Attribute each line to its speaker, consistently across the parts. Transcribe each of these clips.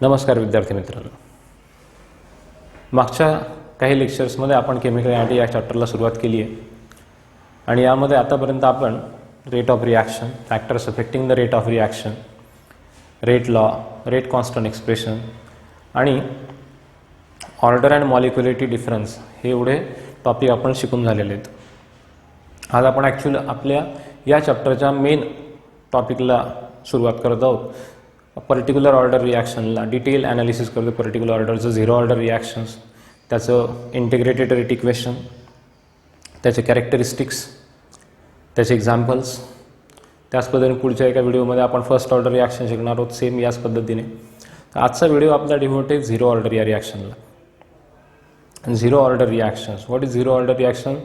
Speaker 1: नमस्कार विद्यार्थी मित्रांनो, मागच्या काही लेक्चर्समध्ये आपण केमिकल एनालिसिस या चॅप्टरला सुरुवात केली आहे आणि यामध्ये आतापर्यंत आपण rate of reaction, factors affecting the rate of reaction, rate law, rate constant expression आणि ऑर्डर अँड मॉलिक्युलरिटी डिफरन्स हे एवढे टॉपिक आपण शिकून झालेले आहेत. आज आपण ॲक्च्युअली आपल्या या चॅप्टरच्या मेन टॉपिकला सुरुवात करत आहोत. पर्टिक्युलर ऑर्डर रिॲक्शनला डिटेल ॲनालिसिस करतो. पर्टिक्युलर ऑर्डरचं झिरो ऑर्डर रिॲक्शन्स, त्याचं इंटिग्रेटेड रेट इक्वेशन, त्याचे कॅरेक्टरिस्टिक्स, त्याचे एक्झाम्पल्स. त्याच पद्धतीने पुढच्या एका व्हिडिओमध्ये आपण फर्स्ट ऑर्डर रिॲक्शन शिकणार आहोत, सेम याच पद्धतीने. आजचा व्हिडिओ आपला डिव्होट आहे झिरो ऑर्डर या रिॲक्शनला. Zero order reactions. What is zero order reaction?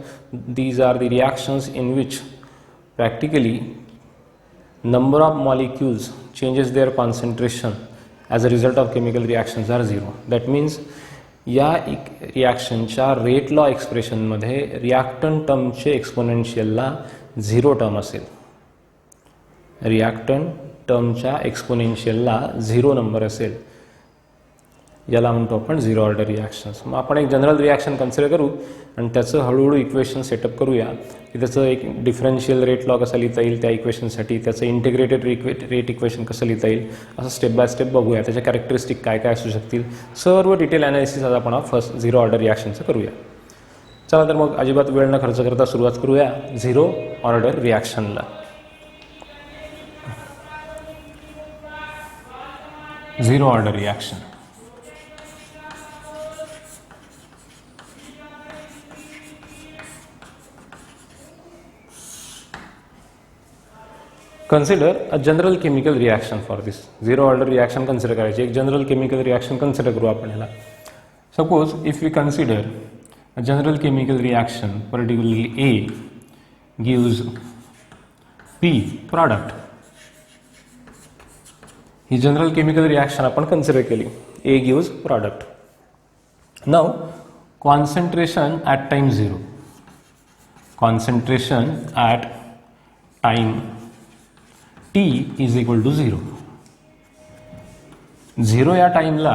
Speaker 1: These are the reactions in which practically number of molecules changes their concentration as a result of chemical reactions are zero. That means या रिॲक्शनच्या rate law एक्सप्रेशनमध्ये reactant टर्मचे एक्सपोनेन्शियलला zero term असेल. Reactant टर्मच्या एक्सपोनेन्शियलला zero number असेल, याला म्हणतो आपण zero order reactions. मग आपण एक जनरल रिॲक्शन कन्सिडर करू आणि त्याचं हळूहळू इक्वेशन सेटअप करूया की त्याचं एक डिफरन्शियल रेट लॉ कसा लिहिता येईल त्या इक्वेशनसाठी, त्याचं इंटिग्रेटेड रेट इक्वेशन कसं लिहिता येईल, असं स्टेप बाय स्टेप बघूया. त्याच्या कॅरेक्टरिस्टिक काय काय असू शकतील, सर्व डिटेल ॲनालिसिस आज आपण फर्स्ट झिरो ऑर्डर रिॲक्शनचं करूया. चला तर मग अजिबात वेळ न खर्च करता सुरुवात करूया झिरो ऑर्डर रिॲक्शनला. Zero order reaction. Consider a general chemical reaction for this. Zero order reaction consider करायची. एक जनरल केमिकल रिॲक्शन कन्सिडर करू आपण ह्याला. Suppose if we consider a general chemical reaction, particularly A gives P product. ही general chemical reaction आपण consider केली. A gives product. Now concentration at time zero. Concentration at time T is equal to zero. Zero या टाईमला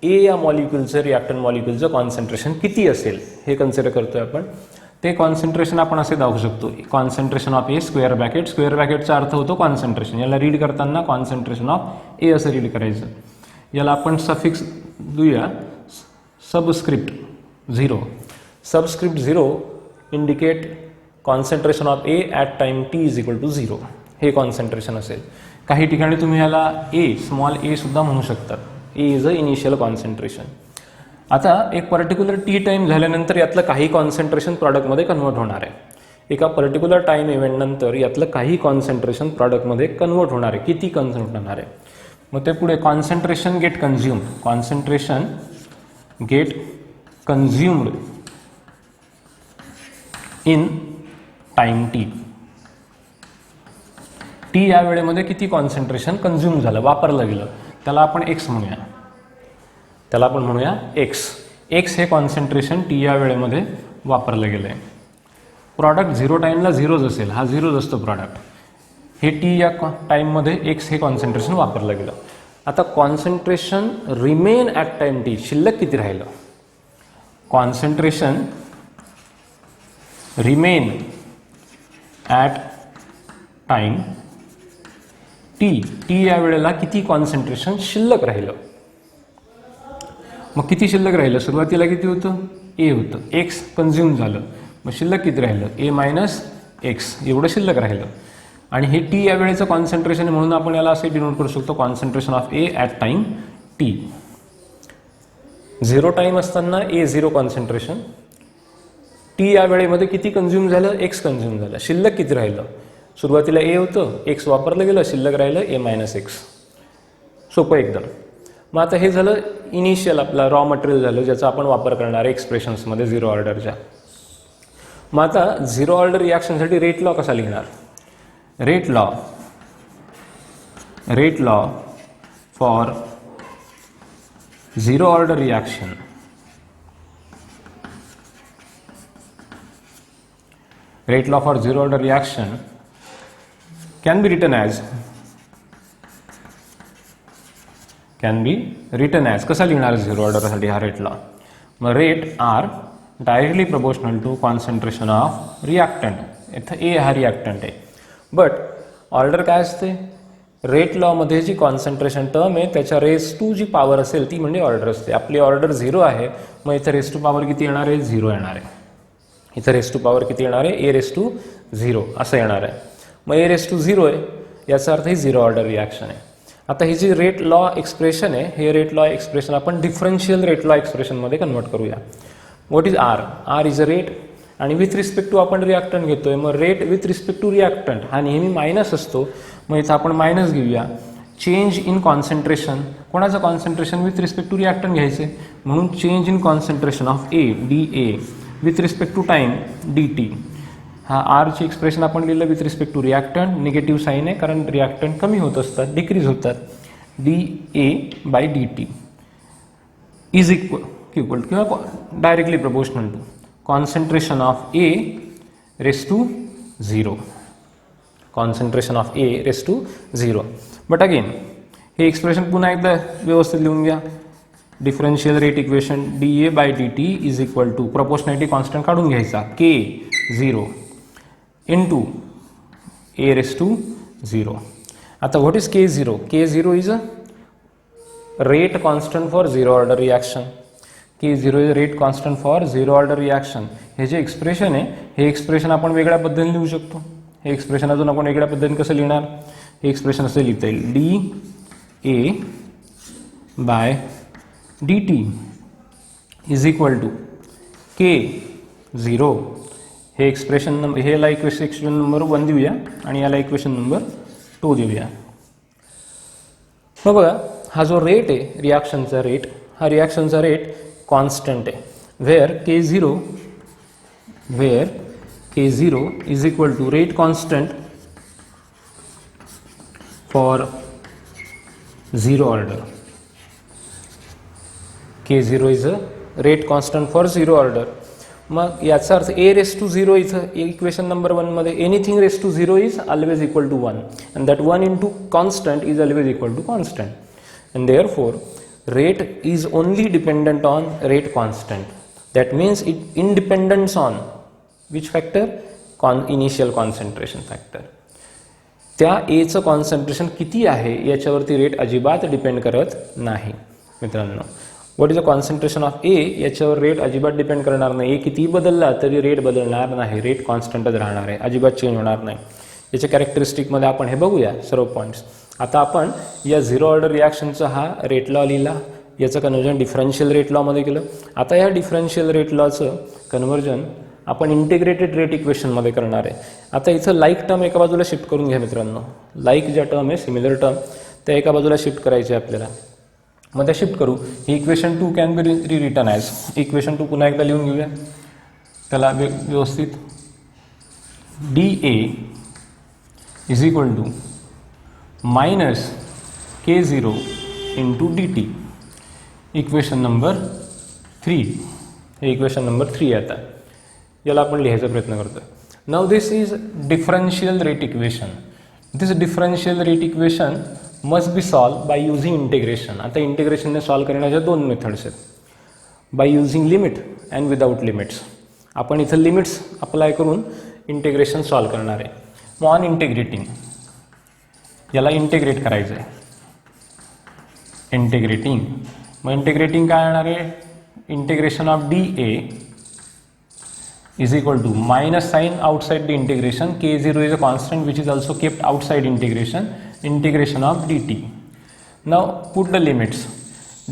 Speaker 1: ए या मॉलिक्युलचं, reactant मॉलिक्युलचं concentration किती असेल हे consider करतोय आपण. ते कॉन्सन्ट्रेशन आपण असे दाखवू शकतो, concentration of A square bracket. Square ब्रॅकेटचा अर्थ होतो कॉन्सन्ट्रेशन. याला रीड करताना कॉन्सन्ट्रेशन ऑफ ए असं रीड करायचं. याला आपण सफिक्स देऊया subscript zero. Subscript zero indicate concentration of A at time T is equal to zero. हे कॉन्सन्ट्रेशन असेल. काही ठिकाणी तुम्ही याला ए, स्मॉल ए सुद्धा म्हणू शकतात. ए इज अ इनिशियल कॉन्सन्ट्रेशन. आता एक पर्टिक्युलर टी टाईम झाल्यानंतर यातलं काही कॉन्सन्ट्रेशन प्रॉडक्टमध्ये कन्वर्ट होणार आहे. एका पर्टिक्युलर टाईम इव्हेंटनंतर यातलं काही कॉन्सन्ट्रेशन प्रॉडक्टमध्ये कन्वर्ट होणार आहे. किती कन्वर्ट होणार आहे? मग ते पुढे concentration get consumed. Concentration get consumed in time T. T या वेळेमध्ये किती कॉन्सन्ट्रेशन कन्झ्युम झालं, वापरलं गेलं, त्याला आपण एक्स म्हणूया. त्याला आपण म्हणूया एक्स. एक्स हे कॉन्सन्ट्रेशन टी या वेळेमध्ये वापरलं गेलं आहे. प्रॉडक्ट झिरो टाईमला झिरोच असेल, हा झिरोच असतो प्रॉडक्ट. हे टी या टाईममध्ये एक्स हे कॉन्सन्ट्रेशन वापरलं गेलं. आता concentration remain at time T, शिल्लक किती राहिलं? Concentration remain at time T. T या वेळेला किती कॉन्सन्ट्रेशन शिल्लक राहिलं? मग किती शिल्लक राहिलं? सुरुवातीला किती होतं? ए होतं. एक्स कन्झ्युम झालं. मग शिल्लक किती राहिलं? ए मायनस एक्स एवढं शिल्लक राहिलं. आणि हे टी या वेळेचं कॉन्सन्ट्रेशन आहे, म्हणून आपण याला असे डिनोट करू शकतो concentration of A at time T. Zero time असताना ए झिरो कॉन्सन्ट्रेशन. टी या वेळेमध्ये किती कन्झ्युम झालं? एक्स कन्झ्युम झालं. शिल्लक किती राहिलं? सुरुवातीला ए होतं, एक्स वापरलं गेलं, शिल्लक राहिलं ए मायनस एक्स. सोपं एकदम. मग आता हे झालं इनिशियल आपला रॉ मटेरियल झालं, ज्याचा आपण वापर करणार आहे एक्सप्रेशन्समध्ये झिरो ऑर्डरच्या. मग आता झिरो ऑर्डर रिॲक्शनसाठी रेट लॉ कसा लिहिणार? Rate law for zero order reaction. Rate law for zero order reaction can be written as can be written as, कसा लिहिणार झिरो ऑर्डरसाठी हा रेट लॉ? मग rate R directly proportional to concentration of reactant. इथं A हा reactant आहे, but order काय असते? रेट लॉमध्ये जी कॉन्सन्ट्रेशन टर्म आहे त्याच्या रेस टू जी पॉवर असेल ती म्हणजे ऑर्डर असते. आपली ऑर्डर झिरो आहे, मग इथं रेस टू पॉवर किती येणार आहे? झिरो येणार आहे. इथं रेस टू पॉवर किती येणार आहे? ए रेस टू झिरो असं येणार आहे. मग ए रेस टू झिरो आहे, याचा अर्थ ही झिरो ऑर्डर रिॲक्शन आहे. आता ही जी रेट लॉ एक्सप्रेशन आहे, हे रेट लॉ एक्सप्रेशन आपण डिफरन्शियल रेट लॉ एक्सप्रेशनमध्ये कन्वर्ट करूया. What is R? R is a rate आणि विथ रिस्पेक्ट टू आपण रिॲक्टंट घेतोय. मग rate with respect to reactant हा नेहमी मायनस असतो, मग इथं आपण मायनस घेऊया. चेंज इन कॉन्सन्ट्रेशन, कोणाचं concentration? With respect to reactant घ्यायचे, म्हणून change in concentration of A D A with respect to time d t. हा आरची एक्सप्रेशन आपण लिहिलं with respect to reactant, negative sign आहे कारण रिॲक्टंट कमी होत असतात, डिक्रीज होतात. D A by D T is equal किंवा directly proportional to concentration of A raise to zero. Concentration of A raise to zero. But again हे expression पुन्हा एकदा व्यवस्थित लिहून घ्या. Differential rate equation d A by D T is equal to proportionality constant काढून घ्यायचा के zero into A raise to zero. आता what is k zero? K zero is a rate constant for zero order reaction. K zero is rate constant for zero order reaction. हे जे expression आहे हे expression आपण वेगळ्या पद्धतीने लिहू शकतो. हे एक्सप्रेशन अजून आपण वेगळ्या पद्धतीने कसं लिहिणार? हे एक्सप्रेशन असं लिहिता येईल D A by D T is equal to K zero. हे एक्सप्रेशन नंबर, हेला इक्वेशन नंबर 1 देऊया आणि याला इक्वेशन नंबर 2 देऊया. मग बघा हा जो रेट आहे रिॲक्शनचा रेट, हा रिॲक्शनचा रेट कॉन्स्टंट आहे. Where K zero is equal to rate constant for zero order. K zero is a rate constant for zero order. मग याचा अर्थ ए रेस टू झिरो इथं इक्वेशन नंबर 1 मध्ये anything raise to zero is always equal to 1 and that 1 into constant is always equal to constant and therefore rate is only dependent on rate constant. That means it independence on which factor? Initial concentration factor. त्या A चं concentration किती आहे याच्यावरती rate अजिबात depend करत नाही मित्रांनो. What is the concentration of A याच्यावर रेट अजिबात डिपेंड करणार नाही. ए किती बदलला तरी रेट बदलणार नाही, रेट कॉन्स्टंटच राहणार आहे, अजिबात चेंज होणार नाही. याच्या कॅरेक्टरिस्टिकमध्ये आपण हे बघूया सर्व पॉईंट्स. आता आपण या झिरो ऑर्डर रिॲक्शनचा हा रेट लॉ लिहिला, याचं कन्वर्जन डिफरन्शियल रेट लॉमध्ये केलं. आता या डिफरन्शियल रेट लॉचं कन्वर्जन आपण इंटिग्रेटेड रेट इक्वेशनमध्ये करणार आहे. आता इथं लाईक टर्म एका बाजूला शिफ्ट करून घ्या मित्रांनो. लाईक ज्या टर्म आहे सिमिलर टर्म त्या एका बाजूला शिफ्ट करायचे आपल्याला. मग त्या शिफ्ट करू. ही equation 2 can be written as. Equation 2 पुन्हा एकदा लिहून घेऊया त्याला व्यवस्थित. D A is equal to minus k zero into d t. Equation number 3. हे इक्वेशन नंबर 3 आता याला आपण लिहायचा प्रयत्न करतोय. Now this is differential rate equation. This differential rate equation must be solve by using integration. आता इंटिग्रेशनने solve करण्याच्या 2 methods आहेत. By using limit and without limits. आपण इथं लिमिट्स अप्लाय करून इंटिग्रेशन सॉल्व करणार आहे. मग ऑन इंटिग्रेटिंग याला इंटिग्रेट करायचं आहे. इंटिग्रेटिंग मग इंटिग्रेटिंग काय येणार आहे? Integration of D A is equal to minus sign outside the integration. K0 is a constant which is also kept outside integration. Integration of dt. Now put the limits.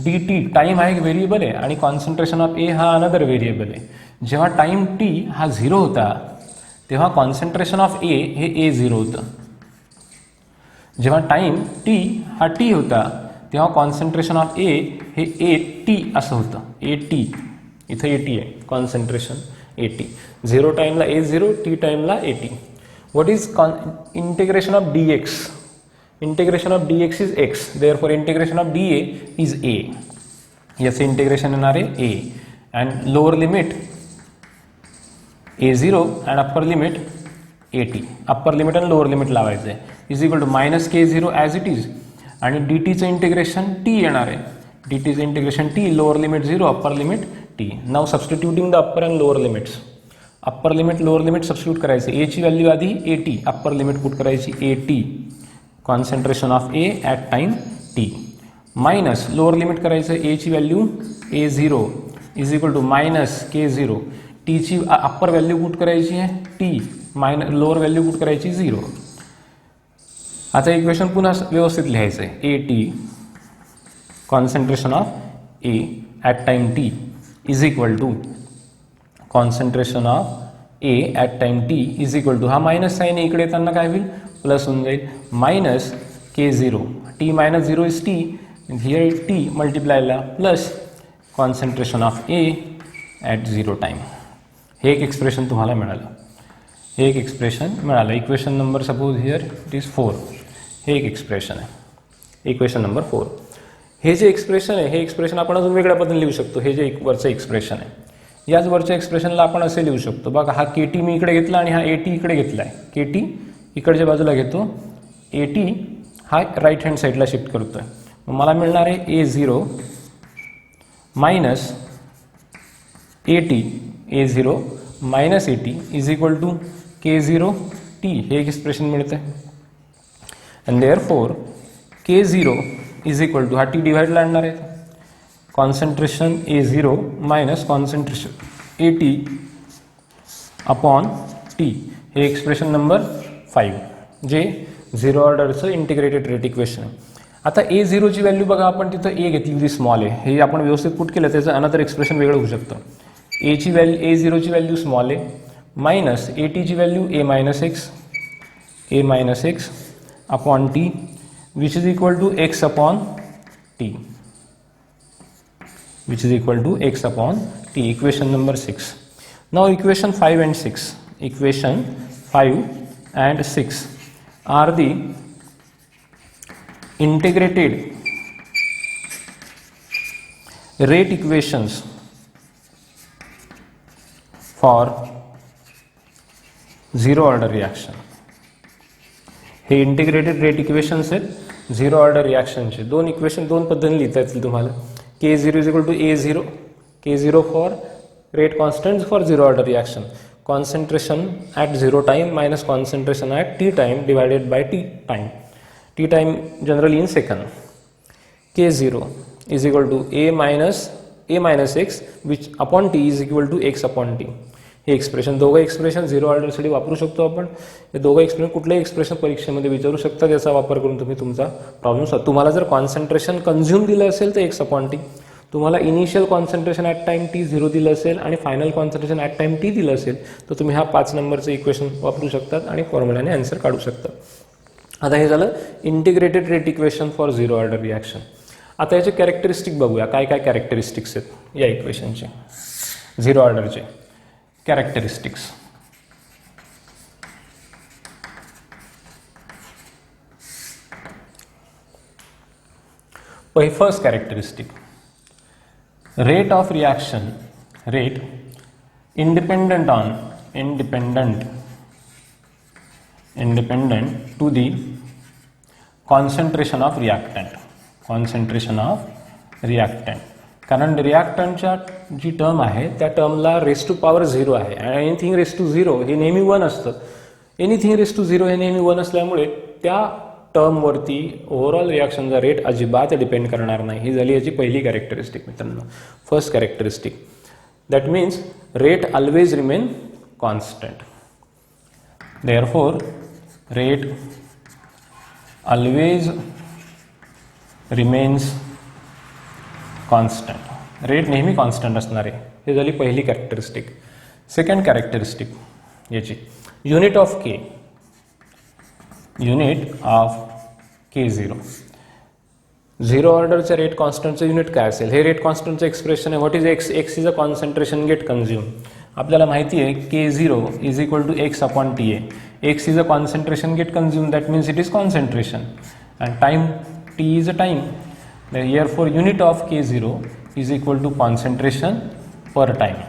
Speaker 1: dt time हा एक variable आहे आणि concentration of ए हा another variable आहे. जेव्हा time t हा 0 होता तेव्हा कॉन्सन्ट्रेशन ऑफ ए हे A0 होतं. जेव्हा टाइम t हा t होता तेव्हा कॉन्सन्ट्रेशन ऑफ ए हे AT असं होतं. AT इथं AT आहे कॉन्सन्ट्रेशन AT. 0 टाइमला A0, t टाइमला AT. What is integration of dx? Integration of dx is x. Therefore integration of dA is A. याचे इंटिग्रेशन येणार आहे A. And lower limit A0 and upper limit AT. Upper limit and lower limit लावायचं आहे. Is equal to minus K0 as it is. आणि d टीचं integration t येणार आहे. D टीचं integration t, lower limit 0, upper limit t. Now substituting the upper and lower limits. Upper limit lower limit substitute करायचं. एची value आधी A t, upper limit put करायची A t, concentration of A at time t, minus lower limit करायचं एची value A zero is equal to minus k zero, टीची upper value put करायची आहे T, lower value put करायची 0. आता equation पुन्हा व्यवस्थित लिहायचं आहे. A t concentration of A at time t is equal to concentration of A at time t is equal to, हा मायनस साईन इकडे येताना काय होईल, प्लस होऊन जाईल, minus k zero, t minus zero is t, here t मल्टिप्लायला plus concentration of A at 0 time. हे एक एक्सप्रेशन तुम्हाला मिळालं. हे एक एक्सप्रेशन मिळालं. Equation number suppose here it is 4. हे एक एक्सप्रेशन आहे. Equation number 4. हे जे एक्सप्रेशन आहे, हे एक्सप्रेशन आपण अजून वेगळ्या पद्धतीने लिहू शकतो. हे जे वरचं एक्सप्रेशन आहे, याच वरच्या एक्सप्रेशनला आपण असे लिहू शकतो. बघा, हा के टी मी इकडे घेतला आणि हा ए टी इकडे घेतला आहे. के टी इकडच्या बाजूला घेतो, ए टी हा राईट हँड साईडला शिफ्ट करतो आहे. मला मिळणार आहे A zero minus A T, A zero minus A T is equal to K zero T. हे एक्सप्रेशन मिळतं आहे. And therefore K zero is equal to, हा टी डिवाइडला आणणार आहे, concentration A zero minus concentration A T upon T. हे expression number 5, जे zero ऑर्डरचं इंटिग्रेटेड रेट इक्वेशन आहे. आता ए झिरोची व्हॅल्यू बघा, आपण तिथं ए घेतली होती स्मॉल ए, हे आपण व्यवस्थित पुट केलं, त्याचं अनदर एक्सप्रेशन वेगळं होऊ शकतं. एची व्हॅल्यू, ए झिरोची value small A minus A टीची value A minus X upon T which is equal to x upon T, which is equal to x upon t. Equation number 6. Now equation 5 and 6. Equation 5 and 6 are the integrated rate equations for zero order reaction. हे integrated rate equations आहेत zero order रिॲक्शनचे. दोन equation दोन पद्धतीने लिहिता येतील तुम्हाला. K0 is equal to A0, K0 for rate constants for zero order reaction, concentration at 0 time minus concentration at t time divided by t time generally in second. K0 is equal to A minus x which upon t is equal to x upon t. हे expression, दोघं expression zero ऑर्डरसाठी वापरू शकतो आपण. हे दोघं expression कुठल्याही expression परीक्षेमध्ये विचारू शकता, याचा वापर करून तुम्ही तुमचा प्रॉब्लेम सॉल्व. तुम्हाला जर कॉन्सन्ट्रेशन कन्झ्युम दिलं असेल तर एक्स अपॉन टी, तुम्हाला initial concentration at time T 0 दिलं असेल आणि final concentration at time T दिलं असेल तर तुम्ही हा 5 नंबरचं इक्वेशन वापरू शकतात आणि फॉर्म्युलाने आन्सर काढू शकता. आता हे झालं integrated rate equation for zero order reaction. आता याचे कॅरेक्टरिस्टिक बघूया, काय काय कॅरेक्टरिस्टिक्स आहेत या इक्वेशनचे, झिरो ऑर्डरचे characteristics. First characteristic, rate of reaction, rate independent to the concentration of reactant. कारण रिॲक्टंटच्या जी टर्म आहे त्या टर्मला रेस टू पॉवर 0 आहे आणि एनिथिंग रेस टू 0 हे नेहमी 1 असतं. एनिथिंग रेस टू 0 हे नेहमी 1 असल्यामुळे त्या टर्मवरती ओव्हरऑल रिॲक्शनचा रेट अजिबात डिपेंड करणार नाही. ही झाली याची पहिली कॅरेक्टरिस्टिक मित्रांनो, first characteristic. That means rate always remain constant. Therefore rate always remains constant. Rate नेहमी कॉन्स्टंट असणार आहे. ही झाली पहिली कॅरेक्टरिस्टिक. सेकंड कॅरेक्टरिस्टिक याची, unit of K, unit of K0. Zero ऑर्डरच्या रेट कॉन्स्टंटचं युनिट काय असेल? हे रेट कॉन्स्टंटचं एक्सप्रेशन आहे. What is X? X is a concentration get consume. आपल्याला माहिती आहे K0 is equal to x upon t आहे. X is a concentration get consume, that means it is concentration, and time T is a time. Therefore unit of K0 is equal to concentration per time,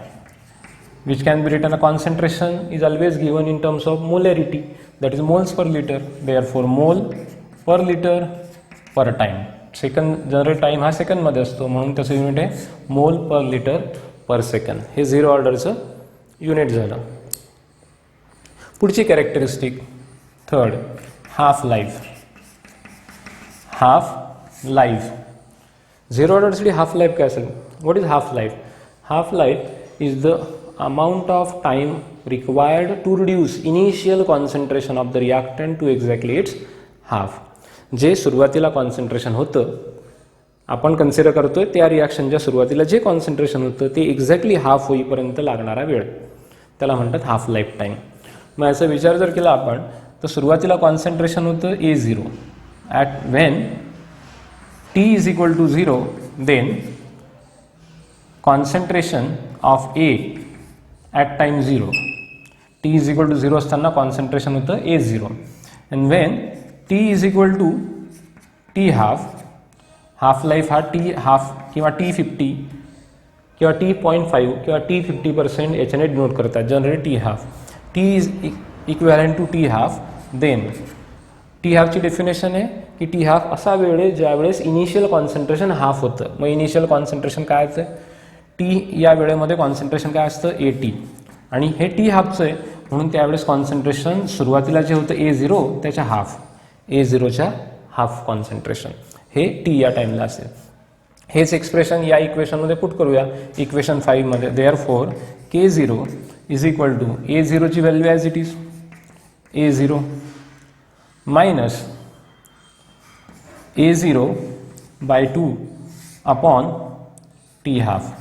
Speaker 1: which can be written, a concentration is always given in terms of molarity, that is moles per liter. Therefore mole per liter per time. Second general time हा सेकंदमध्ये असतो म्हणून त्याचं unit आहे मोल per litre per second. हे 0 ऑर्डरचं unit झालं. पुढची characteristic third, half life. Half life 0 ऑर्डरसाठी हाफ लाईफ काय असेल? What is half life? Half life is the amount of time required to reduce initial concentration of the reactant to exactly its half. जे सुरुवातीला concentration होतं आपण consider करतोय त्या रिॲक्शनच्या सुरुवातीला जे कॉन्सन्ट्रेशन होतं ते एक्झॅक्टली हाफ होईपर्यंत लागणारा वेळ त्याला म्हणतात हाफ लाईफ टाईम. मग याचा विचार जर केला आपण तर सुरुवातीला कॉन्सन्ट्रेशन होतं A0 at when T is equal to 0 then concentration of A at time 0. T is equal to 0 असताना कॉन्सन्ट्रेशन होतं A0 and when T is equal to T half, half life हा T हाफ किंवा T50 किंवा T.5 किंवा T50% याच्याने denote करतात generally T half. T is equivalent to T half. Then T हाफची definition आहे की T हाफ असा वेळ आहे ज्यावेळेस इनिशियल कॉन्सन्ट्रेशन हाफ होतं. मग इनिशियल कॉन्सन्ट्रेशन काय असतं? T या वेळेमध्ये कॉन्सन्ट्रेशन काय असतं? AT. आणि हे T हाफचं आहे म्हणून त्यावेळेस कॉन्सन्ट्रेशन सुरुवातीला जे होतं A0 त्याच्या हाफ, A0च्या हाफ कॉन्सन्ट्रेशन हे T या टाईमला असेल. हेच एक्सप्रेशन या इक्वेशनमध्ये पुट करूया इक्वेशन 5 मध्ये. Therefore K0 is equal to A0ची value as it is A0 minus A0 by 2 upon T half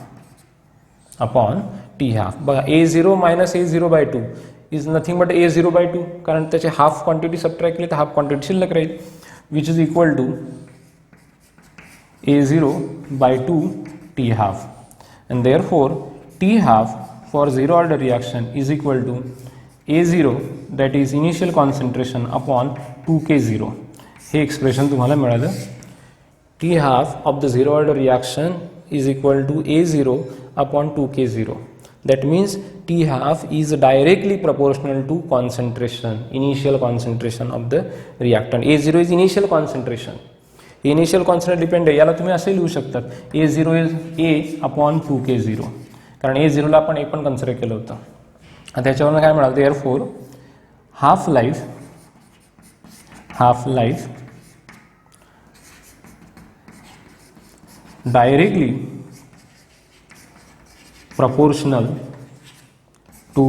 Speaker 1: upon T half. बघा A0 minus A0 by 2 is nothing but A0 by 2 कारण त्याचे half quantity subtract केली तर half quantity शिल्लक राहील which is equal to A0 by 2 T half. And therefore T half for 0 order reaction is equal to A0 that is initial concentration upon 2K0. हे expression तुम्हाला मिळालं. T half of the 0 order reaction is equal to A0 upon 2K0. That means T half is directly proportional to concentration, initial concentration of the reactant. A0 is initial concentration. Initial concentration depend आहे. याला तुम्ही असे लिहू शकतात A0 is A upon 2K0 कारण A0 ला आपण A पण कन्सिडर केलं होतं. त्याच्यावरून काय मिळालं? Therefore half life directly proportional to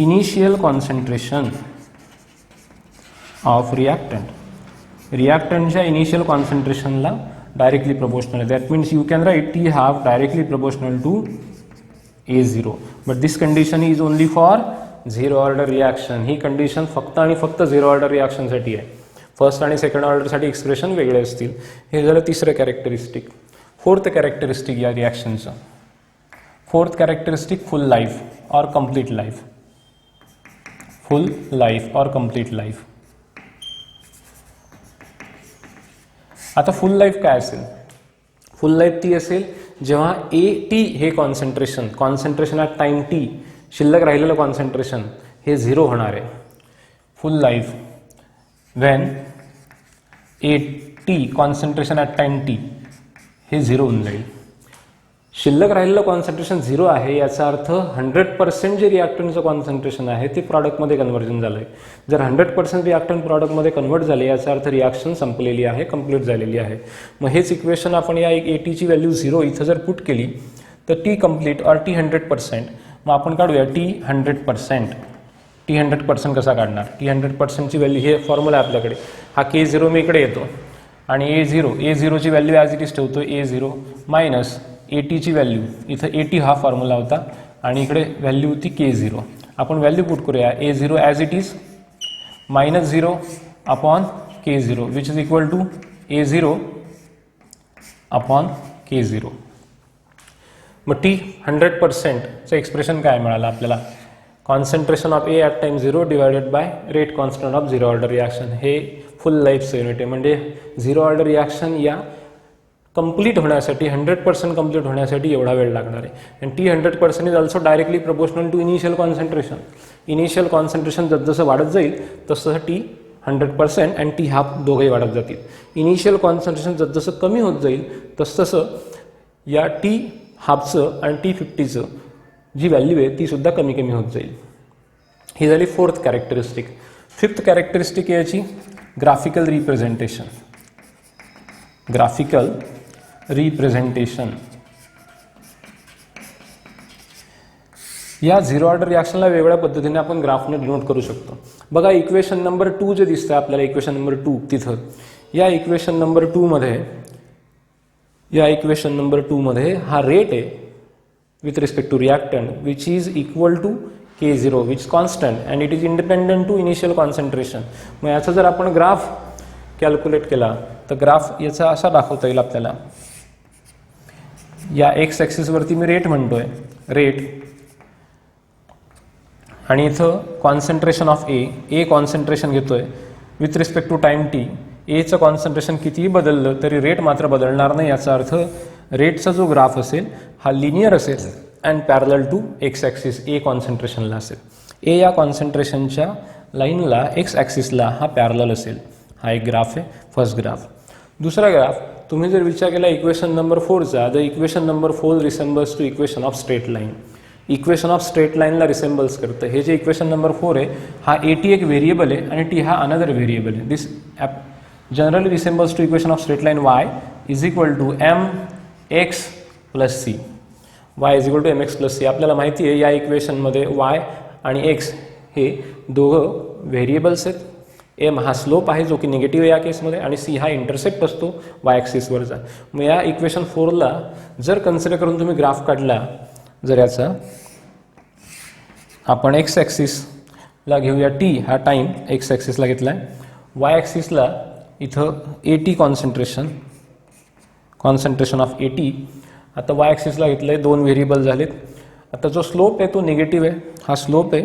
Speaker 1: initial concentration of reactant. Reactantच्या initial concentrationला directly proportional. That means you can write T half directly proportional to A0. But this condition is only for 0 order reaction. He condition फक्त आणि फक्त 0 order reaction साठी आहे. First आणि second ऑर्डरसाठी expression वेगळे असतील. हे झालं तिसरं कॅरेक्टरिस्टिक. फोर्थ कॅरेक्टरिस्टिक या रिॲक्शनचं. फोर्थ कॅरेक्टरिस्टिक फुल लाईफ और कंप्लीट लाईफ. फुल लाईफ और कंप्लीट लाईफ. आता फुल लाईफ काय असेल? फुल लाईफ ती असेल जेव्हा AT हे कॉन्सन्ट्रेशन ॲट टाईम T शिल्लक राहिलेलं कॉन्सन्ट्रेशन हे 0 होणार आहे. फुल life when AT concentration at time T हे 0 होऊन जाईल. शिल्लक राहिलेलं कॉन्सन्ट्रेशन 0 आहे याचा अर्थ 100% जे रिॲक्टंटचं कॉन्सन्ट्रेशन आहे ते प्रॉडक्टमध्ये कन्व्हर्जन झालं आहे. जर 100% रिॲक्टंट प्रॉडक्टमध्ये कन्व्हर्ट झाले याचा अर्थ रिॲक्शन संपलेली आहे, कंप्लीट झालेली आहे. मग हेच इक्वेशन आपण या ATची व्हॅल्यू 0 इथं जर पुट केली तर T कंप्लीट और T 100%. मग आपण काढूया T 100%. T 100% कसा काढणार? T 100%ची व्हॅल्यू हे फॉर्म्युला आपल्याकडे. हा K0 मी इकडे येतो आणि A0ची व्हॅल्यू ॲज इट इज ठेवतो A0 मायनस ATची व्हॅल्यू. इथं AT हा फॉर्म्युला होता आणि इकडे व्हॅल्यू होती K0. आपण व्हॅल्यू पुट करूया A0 as it is minus 0 upon K0 which is equal to A0 upon K0. मग T 100%चं एक्सप्रेशन काय मिळालं आपल्याला? Concentration of A at time 0 divided by rate constant of 0 order reaction. हे full लाईफचं unit आहे. म्हणजे 0 order reaction या complete होण्यासाठी 100% कंप्लीट होण्यासाठी एवढा वेळ लागणार आहे. आणि T 100% is also directly proportional to initial concentration. Initial concentration जसं वाढत जाईल तसं T 100% आणि टी हाफ दोघंही वाढत जातील. इनिशियल कॉन्सन्ट्रेशन जसजसं कमी होत जाईल तसतसं या टी हाफचं आणि T50चं जी व्हॅल्यू आहे ती सुद्धा कमी कमी होत जाईल. ही झाली फोर्थ कॅरेक्टरिस्टिक. फिफ्थ कॅरेक्टरिस्टिक याची ग्राफिकल रिप्रेझेंटेशन. ग्राफिकल रिप्रेझेंटेशन या झिरो ऑर्डर रिॲक्शनला वेगळ्या पद्धतीने आपण ग्राफने डिनोट करू शकतो. बघा इक्वेशन नंबर 2 जे दिसतं आपल्याला, इक्वेशन नंबर 2 तिथं या इक्वेशन नंबर 2 मध्ये हा रेट आहे with respect to reactant which is equal to K0 which constant and it is independent to initial concentration. मग याचा जर आपण ग्राफ कॅल्क्युलेट केला तर ग्राफ याचा असा दाखवता येईल आपल्याला. या एक्स ॲक्सिसवरती मी रेट म्हणतोय, रेट, आणि इथं कॉन्सन्ट्रेशन ऑफ ए कॉन्सन्ट्रेशन घेतोय with respect to time T. एचं कॉन्सन्ट्रेशन कितीही बदललं तरी रेट मात्र बदलणार नाही. याचा अर्थ रेटचा जो ग्राफ असेल हा लिनियर असेल and parallel to x axis A कॉन्सन्ट्रेशनला असेल. ए या कॉन्सन्ट्रेशनच्या लाईनला एक्स ॲक्सिसला हा पॅरलल असेल. हा एक ग्राफ आहे, फर्स्ट ग्राफ. दुसरा ग्राफ तुम्ही जर विचार केला इक्वेशन नंबर 4चा, the equation number 4 resembles to equation of straight line. Equation of straight लाईनला रिसेंबल्स करतं. हे जे इक्वेशन नंबर 4 आहे हा टी एक व्हेरिएबल आहे आणि टी हा अनदर व्हेरिएबल आहे. This generally resembles to equation of straight line y is equal to mx plus C. y is equal to mx plus C. आपल्याला माहिती आहे या इक्वेशनमध्ये y आणि x हे दोघं व्हेरिएबल्स आहेत. m हा स्लोप आहे जो की निगेटिव्ह आहे या केसमध्ये आणि c हा इंटरसेप्ट असतो y ॲक्सिसवरचा. मग या इक्वेशन 4ला जर कन्सिडर करून तुम्ही ग्राफ काढला, जर याचा आपण एक्स ॲक्सिसला घेऊया, टी हा टाईम एक्स ॲक्सिसला घेतला आहे, वाय ॲक्सिसला इथं टी कॉन्सन्ट्रेशन ऑफ टी. आता वाय ॲक्सिसला घेतलं आहे, दोन व्हेरिएबल झालेत. आता जो स्लोप आहे तो निगेटिव्ह आहे. हा स्लोप आहे,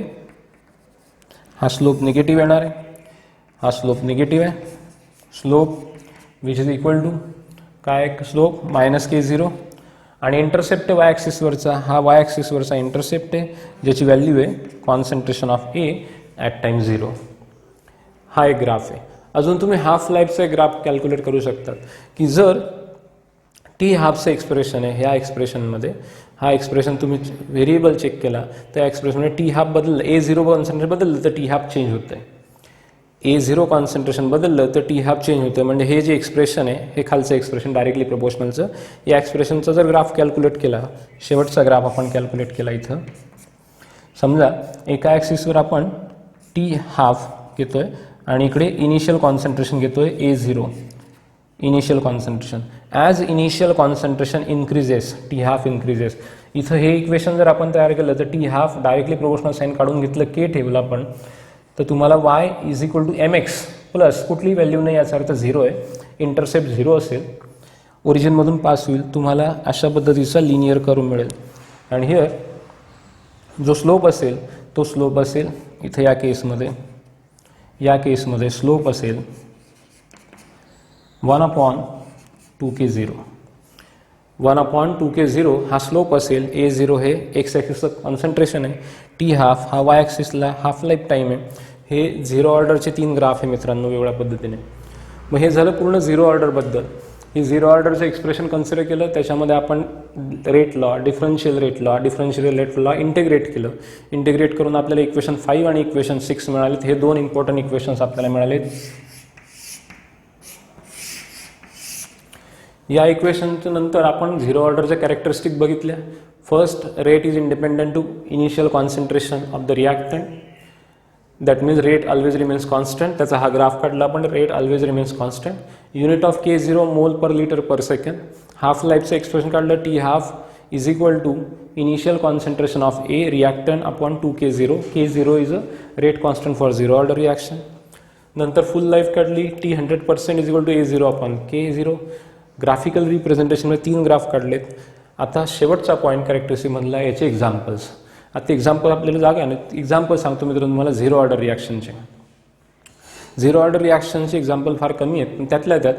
Speaker 1: हा स्लोप निगेटिव्ह येणार आहे, हा स्लोप निगेटिव्ह आहे. Slope which is equal to काय, स्लोप मायनस K0 आणि इंटरसेप्ट वाय ॲक्सिसवरचा, हा वाय ॲक्सिसवरचा इंटरसेप्ट आहे ज्याची व्हॅल्यू आहे concentration of A at time 0. हा एक ग्राफ आहे. अजून तुम्ही हाफ लाईफचा एक ग्राफ कॅल्क्युलेट करू शकतात की जर टी हाफचं एक्सप्रेशन आहे, ह्या एक्सप्रेशनमध्ये हा एक्सप्रेशन तुम्ही व्हेरिएबल चेक केला त्या एक्सप्रेशनमध्ये टी हाफ बदललं, A0 कॉन्सन्ट्रेशन बदललं तर टी हाफ चेंज होतं आहे. A0 कॉन्सन्ट्रेशन बदललं तर टी हाफ चेंज होतं. म्हणजे हे जे एक्सप्रेशन आहे हे खालचं एक्सप्रेशन डायरेक्टली प्रपोर्शनलचं, या एक्सप्रेशनचा जर ग्राफ कॅल्क्युलेट केला, शेवटचा ग्राफ आपण कॅल्क्युलेट केला इथं, समजा एका ॲक्सिसवर आपण टी हाफ घेतोय आणि इकडे इनिशियल कॉन्सन्ट्रेशन घेतोय A0, initial concentration. As initial concentration increases T half increases. इथं हे इक्वेशन जर आपण तयार केलं तर T half directly proportional sign काढून घेतलं, के ठेवलं आपण, तर तुम्हाला y is equal to mx plus कुठली व्हॅल्यू नाही याचा अर्थ 0 आहे, इंटरसेप्ट 0 असेल, ओरिजिनमधून पास होईल, तुम्हाला अशा पद्धतीचा लिनियर कर्व मिळेल. आणि हिअर जो स्लोप असेल तो स्लोप असेल इथं या केसमध्ये स्लोप असेल 1/2K0. 1/2K0 हा स्लोप असेल. A0 हे एक्स ॲक्सिसचं कॉन्सन्ट्रेशन आहे, टी हाफ हा वाय ॲक्सिसला हाफ लाईफ टाईम आहे. हे 0 ऑर्डरचे 3 ग्राफ आहे मित्रांनो वेगळ्या पद्धतीने. मग हे झालं पूर्ण 0 ऑर्डरबद्दल. ही 0 ऑर्डरचं एक्सप्रेशन कन्सिडर केलं, त्याच्यामध्ये आपण rate law, differential rate law integrate केलं. इंटिग्रेट करून आपल्याला इक्वेशन 5 आणि इक्वेशन 6 मिळालेत. हे 2 इम्पॉर्टंट इक्वेशन्स आपल्याला मिळालेत. या इक्वेशनच्या नंतर आपण 0 ऑर्डरच्या कॅरेक्टरिस्टिक बघितल्या. First, rate is independent to initial concentration of the reactant. That means rate always remains constant. त्याचा हा ग्राफ काढला आपण, rate always remains constant. Unit of K0 mole per litre per second. Half लाईफचं expression काढलं, T half is equal to initial concentration of A reactant upon 2K0. K0 is a rate constant for 0 order reaction. नंतर full life काढली, T 100% is equal to A0 upon K0. Graphical रिप्रेझेंटेशनमध्ये 3 graph काढलेत. आता शेवटचा point कॅरेक्टरिस्टिकमधला याचे examples. आता example आपल्याला जागा नाही, एक्झाम्पल सांगतो मी तुम्हाला 0 ऑर्डर रिॲक्शनचे. 0 ऑर्डर रिॲक्शनचे एक्झाम्पल फार कमी आहेत, पण त्यातल्या त्यात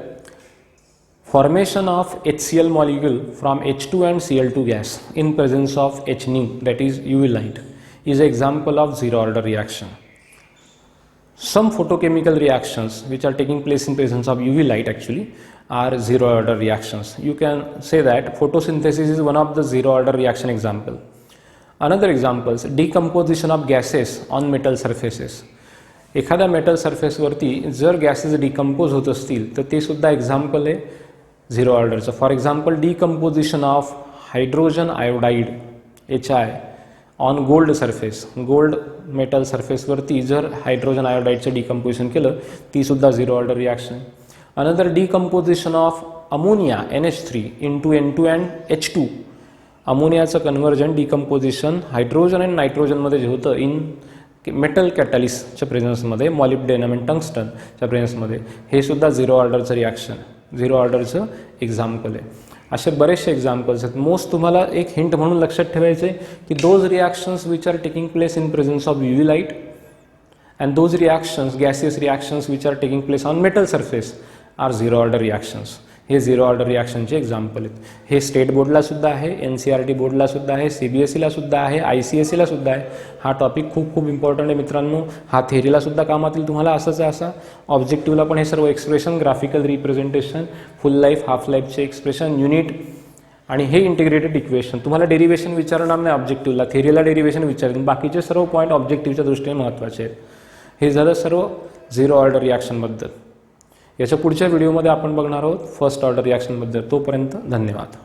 Speaker 1: formation of HCl molecule from H2 and Cl2 gas in presence of Hν that is UV light is a example of 0 order reaction. Some photochemical reactions which are taking place in presence of UV light actually are zero order reactions. You can say that photosynthesis is one of the zero order reaction example. Another examples, decomposition of gases on metal surfaces. एखाद्या metal सरफेसवरती जर gases decompose होत असतील तर ते सुद्धा example आहे zero ऑर्डरचं. For example decomposition of hydrogen iodide HI on gold surface. Gold metal सरफेसवरती जर हायड्रोजन आयोडाईडचं डिकम्पोजिशन केलं ती सुद्धा zero order reaction. Another decomposition of ammonia NH3 into N2 and H2. अमोनियाचं कन्व्हर्जन डिकम्पोजिशन हायड्रोजन अँड नायट्रोजनमध्ये जे होतं इन मेटल कॅटॅलिस्टच्या प्रेझन्समध्ये, मॉलिब्डेनम अँड टंगस्टनच्या प्रेझन्समध्ये, हे सुद्धा झिरो ऑर्डरचं रिॲक्शन, झिरो ऑर्डरचं एक्झाम्पल आहे. असे बरेचसे एक्झाम्पल्स आहेत. मोस्ट तुम्हाला एक हिंट म्हणून लक्षात ठेवायचे की those reactions which are taking place in presence of UV light and those reactions gaseous reactions which are taking place on metal surface are zero order reactions. हे झिरो ऑर्डर रिॲक्शनचे example आहेत. हे state बोर्डला सुद्धा आहे, NCERT बोर्डला सुद्धा आहे, CBSEला सुद्धा आहे, ICSEला सुद्धा आहे. हा टॉपिक खूप खूप इम्पॉर्टंट आहे मित्रांनो. हा थेरीला सुद्धा कामात येईल तुम्हाला. असंच आहे असा ऑब्जेक्टिव्हला पण हे सर्व expression, graphical representation, full life, half लाईफचे एक्सप्रेशन, युनिट आणि हे इंटिग्रेटेड इक्वेशन. तुम्हाला डेरिवेशन विचारणार नाही ऑब्जेक्टिव्हला, थेरीला डेरिवेशन विचारेल. बाकीचे सर्व पॉईंट ऑब्जेक्टिव्हच्या दृष्टीने महत्त्वाचे आहेत. हे झालं सर्व झिरो ऑर्डर रिॲक्शनबद्दल. याच्या पुढच्या व्हिडिओमध्ये आपण बघणार आहोत फर्स्ट ऑर्डर रिॲक्शनबद्दल. तोपर्यंत धन्यवाद.